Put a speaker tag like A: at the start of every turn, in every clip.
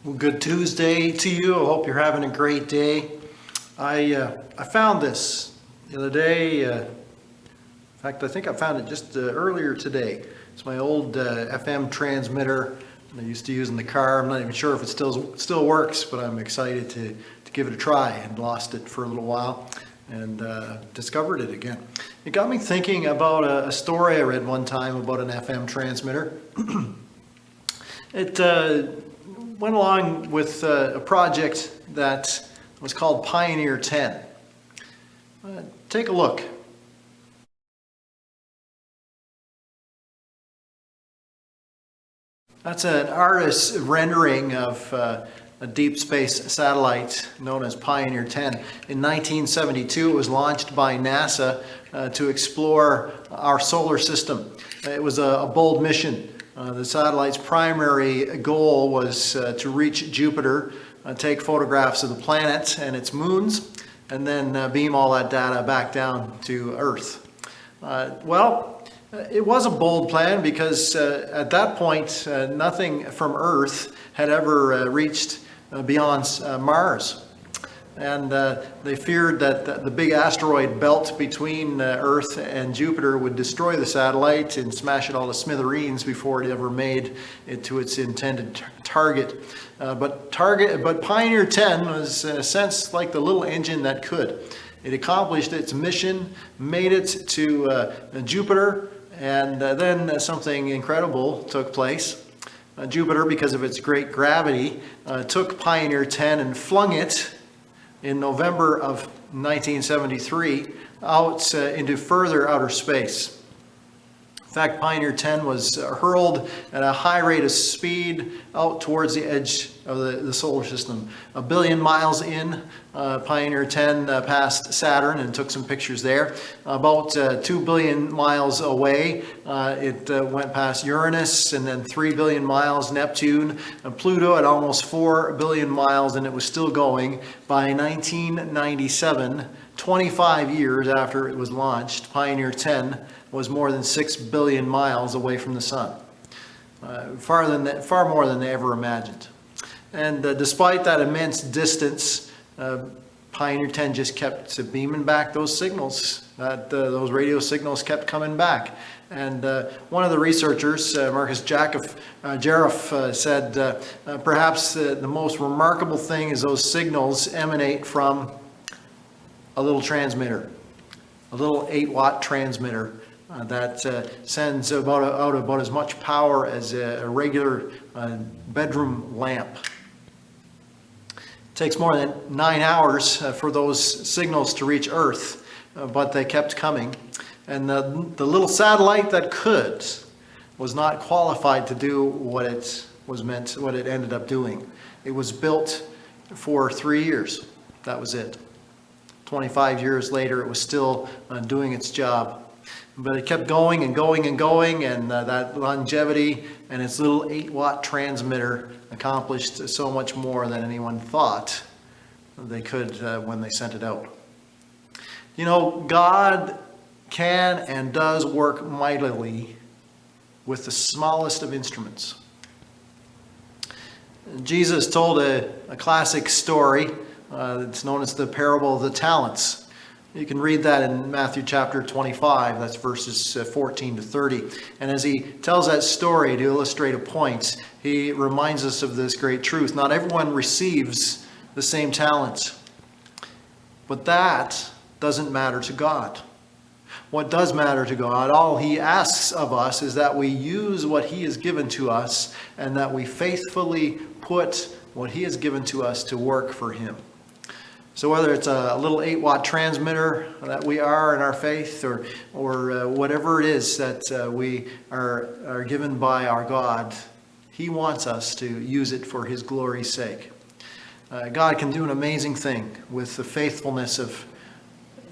A: Well, good Tuesday to you. I hope you're having a great day. I found this the other day. In fact, I think I found it just earlier today. It's my old FM transmitter I used to use in the car. I'm not even sure if it still works, but I'm excited to give it a try. I lost it for a little while and discovered it again. It got me thinking about a story I read one time about an FM transmitter. It went along with a project that was called Pioneer 10. Take a look. That's an artist's rendering of a deep space satellite known as Pioneer 10. In 1972, it was launched by NASA to explore our solar system. It was a bold mission. The satellite's primary goal was to reach Jupiter, take photographs of the planet and its moons, and then beam all that data back down to Earth. It was a bold plan because at that point, nothing from Earth had ever reached beyond Mars. And they feared that the big asteroid belt between Earth and Jupiter would destroy the satellite and smash it all to smithereens before it ever made it to its intended target. But Pioneer 10 was, in a sense, like the little engine that could. It accomplished its mission, made it to Jupiter, and then something incredible took place. Jupiter, because of its great gravity, took Pioneer 10 and flung it in November of 1973 out into further outer space. In fact, Pioneer 10 was hurled at a high rate of speed out towards the edge of the solar system. 1 billion miles in, Pioneer 10 passed Saturn and took some pictures there. About 2 billion miles away, it went past Uranus, and then 3 billion miles Neptune, Pluto at almost 4 billion miles, and it was still going. By 1997, 25 years after it was launched, Pioneer 10 was more than 6 billion miles away from the sun. Far more than they ever imagined. And despite that immense distance, Pioneer 10 just kept beaming back those signals. Those radio signals kept coming back. And one of the researchers, Marcus Jaraff, said perhaps the most remarkable thing is those signals emanate from a little transmitter, a little 8-watt transmitter that sends out about as much power as a regular bedroom lamp. It takes more than 9 hours for those signals to reach Earth, but they kept coming. And the little satellite that could was not qualified to do what it ended up doing. It was built for 3 years. That was it. 25 years later, it was still doing its job. But it kept going and going and going, and that longevity and its little 8-watt transmitter accomplished so much more than anyone thought they could when they sent it out. You know, God can and does work mightily with the smallest of instruments. Jesus told a classic story. It's known as the parable of the talents. You can read that in Matthew chapter 25, that's verses 14 to 30. And as he tells that story to illustrate a point, he reminds us of this great truth. Not everyone receives the same talent, but that doesn't matter to God. What does matter to God, all he asks of us is that we use what he has given to us and that we faithfully put what he has given to us to work for him. So whether it's a little 8-watt transmitter that we are in our faith or whatever it is that we are given by our God, he wants us to use it for his glory's sake. God can do an amazing thing with the faithfulness of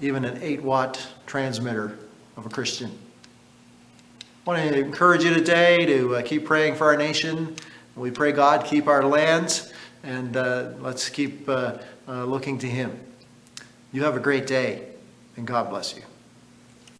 A: even an 8-watt transmitter of a Christian. I want to encourage you today to keep praying for our nation. We pray God keep our lands, and let's keep looking to him. You have a great day, and God bless you.